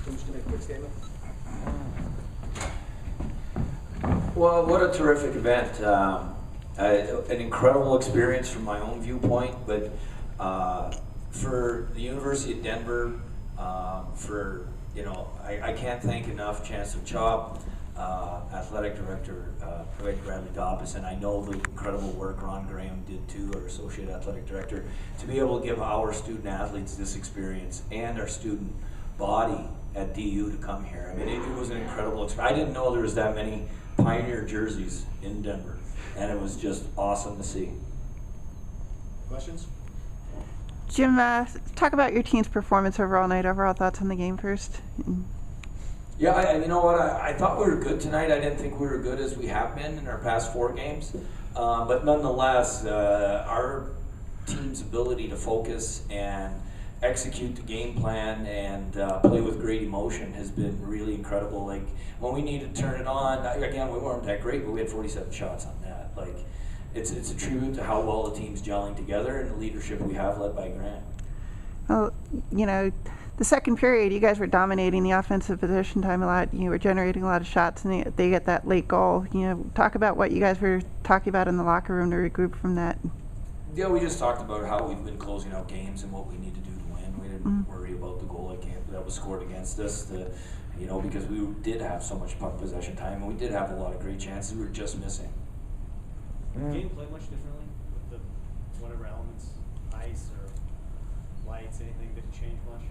Who's going to make a quick statement? Well, what a terrific event. An incredible experience from my own viewpoint, but for the University of Denver, I can't thank enough Chancellor Chop, Athletic Director Bradley Dobbs, and I know the incredible work Ron Graham did too, our Associate Athletic Director, to be able to give our student athletes this experience and our student body at DU to come here. I mean, it was an incredible experience. I didn't know there was that many Pioneer jerseys in Denver, and it was just awesome to see. Questions? Jim, talk about your team's performance overall night. Overall thoughts on the game first. Yeah, you know what? I thought we were good tonight. I didn't think we were good as we have been in our past 4 games. But nonetheless, our team's ability to focus and execute the game plan and play with great emotion has been really incredible. Like, when we needed to turn it on, again, we weren't that great, but we had 47 shots on net. Like, it's a tribute to how well the team's gelling together and the leadership we have led by Grant. Well, you know, the second period, you guys were dominating the offensive possession time a lot. You were generating a lot of shots, and they get that late goal. You know, talk about what you guys were talking about in the locker room to regroup from that. Yeah, we just talked about how we've been closing out games and what we need to do to win. We didn't worry about the goal that was scored against us, because we did have so much puck possession time, and we did have a lot of great chances. We were just missing. Did the game play much differently with the whatever elements, ice or lights, anything? Did it change much?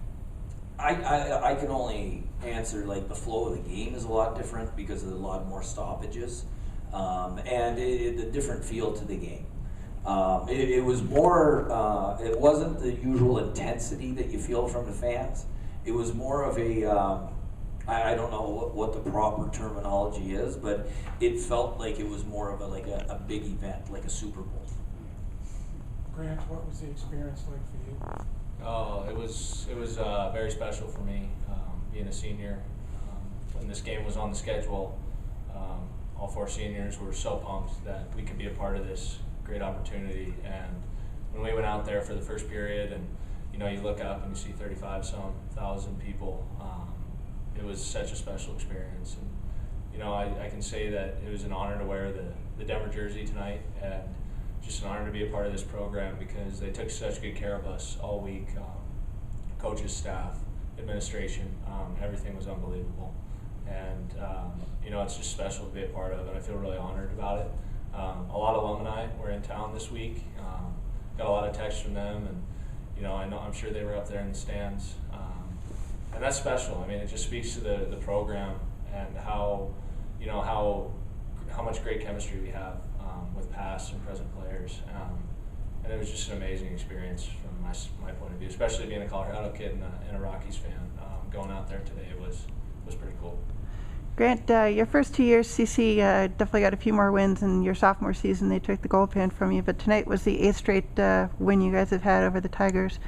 I can only answer, like, the flow of the game is a lot different because of a lot more stoppages, and the different feel to the game. It was more, it wasn't the usual intensity that you feel from the fans. It was more of a, I don't know what the proper terminology is, but it felt like it was more of a big event, like a Super Bowl. Grant, what was the experience like for you? Oh, it was very special for me, being a senior. When this game was on the schedule, all 4 seniors were so pumped that we could be a part of this great opportunity. And when we went out there for the first period, and you look up and you see 35-some thousand people, it was such a special experience. And I can say that it was an honor to wear the Denver jersey tonight, and just an honor to be a part of this program because they took such good care of us all week. Coaches, staff, administration, everything was unbelievable. And it's just special to be a part of, and I feel really honored about it. A lot of alumni were in town this week. Got a lot of texts from them, and I'm sure they were up there in the stands. And that's special. I mean, it just speaks to the program and how much great chemistry we have with past and present players. And it was just an amazing experience from my point of view, especially being a Colorado kid and a Rockies fan. Going out there today was pretty cool. Grant, your first 2 years, CC definitely got a few more wins. In your sophomore season, they took the gold pen from you, but tonight was the 8th straight win you guys have had over the Tigers.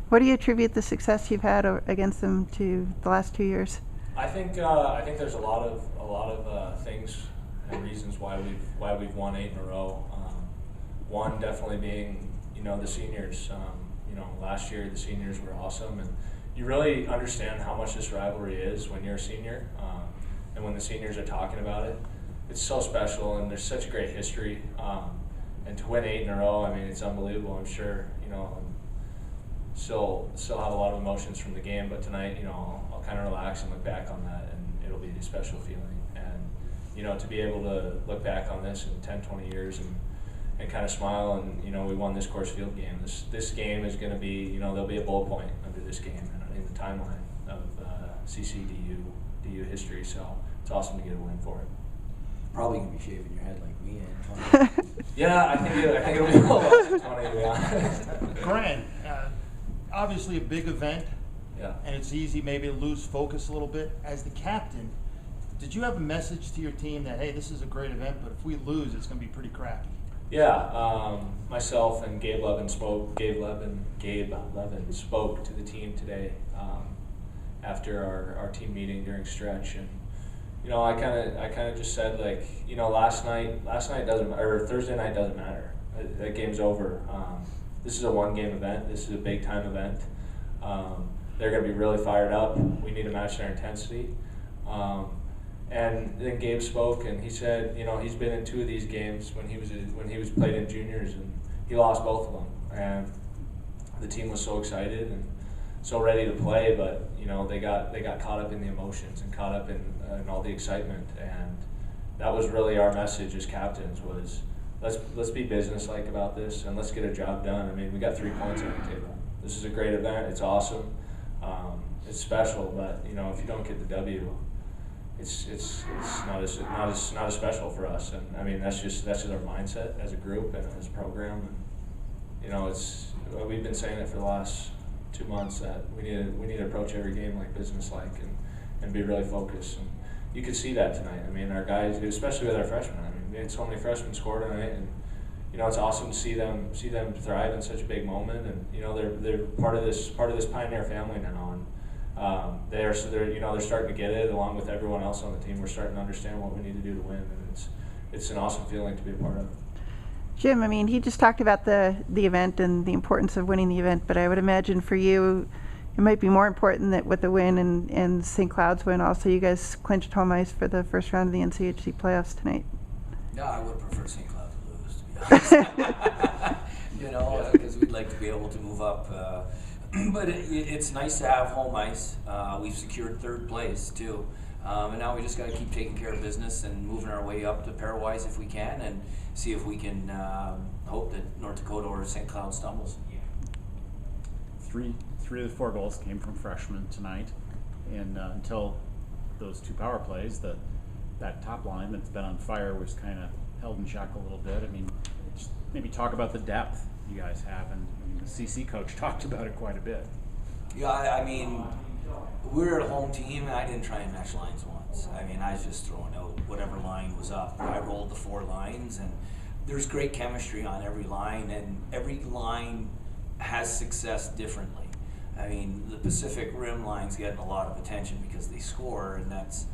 What do you attribute the success you've had against them to the last 2 years? I think there's a lot of things and reasons why we've won 8 in a row. One definitely being the seniors. Last year the seniors were awesome, and you really understand how much this rivalry is when you're a senior. And when the seniors are talking about it, it's so special, and there's such a great history. And to win 8 in a row, I mean, it's unbelievable. I'm sure, still have a lot of emotions from the game, but tonight, I'll kind of relax and look back on that, and it'll be a special feeling. And, to be able to look back on this in 10, 20 years and kind of smile, and, we won this Coors Field game. This game is going to be, there'll be a bullet point under this game in the timeline of DU history, so it's awesome to get a win for it. Probably gonna be shaving your head like me and Yeah, I think it'll be a little less than 20, to be honest. Grant, obviously a big event, Yeah. and it's easy maybe to lose focus a little bit. As the captain, did you have a message to your team that, hey, this is a great event, but if we lose, it's going to be pretty crappy? Yeah, myself and Gabe Levin spoke to the team today after our team meeting during stretch, and I kind of just said, like, last night doesn't, or Thursday night doesn't matter. That game's over. This is a 1-game event. This is a big time event. they're going to be really fired up. We need to match their intensity. And then Gabe spoke, and he said, you know, he's been in 2 of these games when he was played in juniors, and he lost both of them. And the team was so excited and so ready to play, but you know, they got caught up in the emotions and caught up in all the excitement. And that was really our message as captains, was let's be businesslike about this and let's get a job done. I mean, we got 3 points on the table. This is a great event. It's awesome. It's special, but you know, if you don't get the W, it's not as special for us. And I mean, that's just our mindset as a group and as a program. And you know, we've been saying it for the last 2 months that we need to approach every game like businesslike and be really focused. And you could see that tonight. I mean, our guys, especially with our freshmen. I mean, we had so many freshmen score tonight, and you know, it's awesome to see them thrive in such a big moment. And you know, they're part of this Pioneer family now. And they're starting to get it along with everyone else on the team. We're starting to understand what we need to do to win, and it's an awesome feeling to be a part of. Jim, I mean, he just talked about the event and the importance of winning the event, but I would imagine for you, it might be more important that with the win and St. Cloud's win, also you guys clinched home ice for the first round of the NCHC playoffs tonight. Yeah, I would prefer St. Cloud to lose, to be honest. You know, because we'd like to be able to move up. But it's nice to have home ice. We've secured 3rd place too, and now we just got to keep taking care of business and moving our way up to pairwise if we can, and see if we can hope that North Dakota or St. Cloud stumbles. Three of the 4 goals came from freshmen tonight, and until those 2 power plays, that top line that's been on fire was kind of held in check a little bit. I mean, just maybe talk about the depth you guys have, and I mean, the CC coach talked about it quite a bit. Yeah, I mean, we're a home team, and I didn't try and match lines once. I mean, I was just throwing out whatever line was up. I rolled the 4 lines, and there's great chemistry on every line, and every line has success differently. I mean, the Pacific Rim line's getting a lot of attention because they score, and that's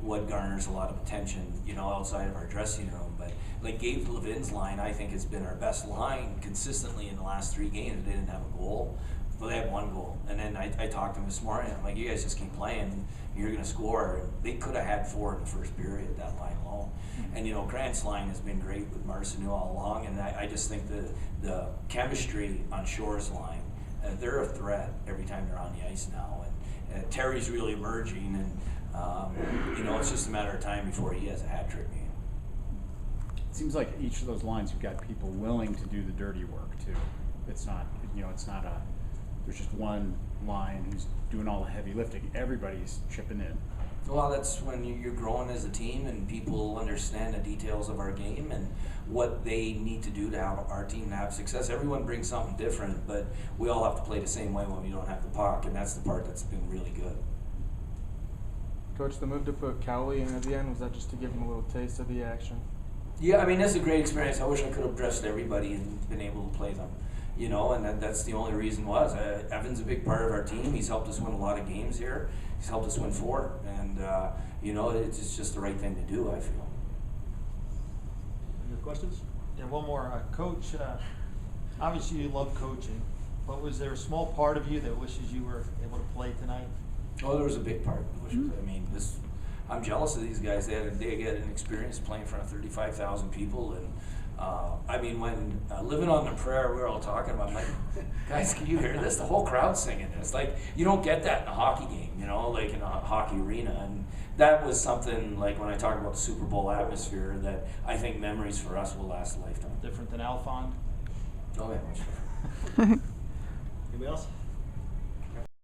what garners a lot of attention, you know, outside of our dressing room. But like Gabe Levin's line, I think has been our best line consistently in the last 3 games. They didn't have a goal. Well, they had 1 goal. And then I talked to him this morning. I'm like, you guys just keep playing. You're going to score. They could have had 4 in the first period, that line alone. And, you know, Grant's line has been great with Marcinu all along. And I just think the chemistry on Shore's line, they're a threat every time they're on the ice now. And Terry's really emerging. And, you know, it's just a matter of time before he has a hat trick game. It seems like each of those lines, you've got people willing to do the dirty work too. It's not, you know, it's not there's just one line who's doing all the heavy lifting. Everybody's chipping in. Well, that's when you're growing as a team and people understand the details of our game and what they need to do to have our team to have success. Everyone brings something different, but we all have to play the same way when we don't have the puck, and that's the part that's been really good. Coach, the move to put Cowley in at the end, was that just to give him a little taste of the action? Yeah, I mean, that's a great experience. I wish I could have dressed everybody and been able to play them, you know, and that's the only reason was. Evan's a big part of our team. He's helped us win a lot of games here. He's helped us win 4, and, you know, it's just the right thing to do, I feel. Any other questions? Yeah, one more. Coach, obviously you love coaching, but was there a small part of you that wishes you were able to play tonight? Oh, there was a big part. I mean, I'm jealous of these guys. They get an experience playing in front of 35,000 people, and I mean, when living on the prairie, we were all talking about, like, guys, can you hear this? The whole crowd's singing this. Like, you don't get that in a hockey game, you know, like in a hockey arena. And that was something, like when I talk about the Super Bowl atmosphere, that I think memories for us will last a lifetime. Different than Alphond? Oh, yeah, much better. Anybody else?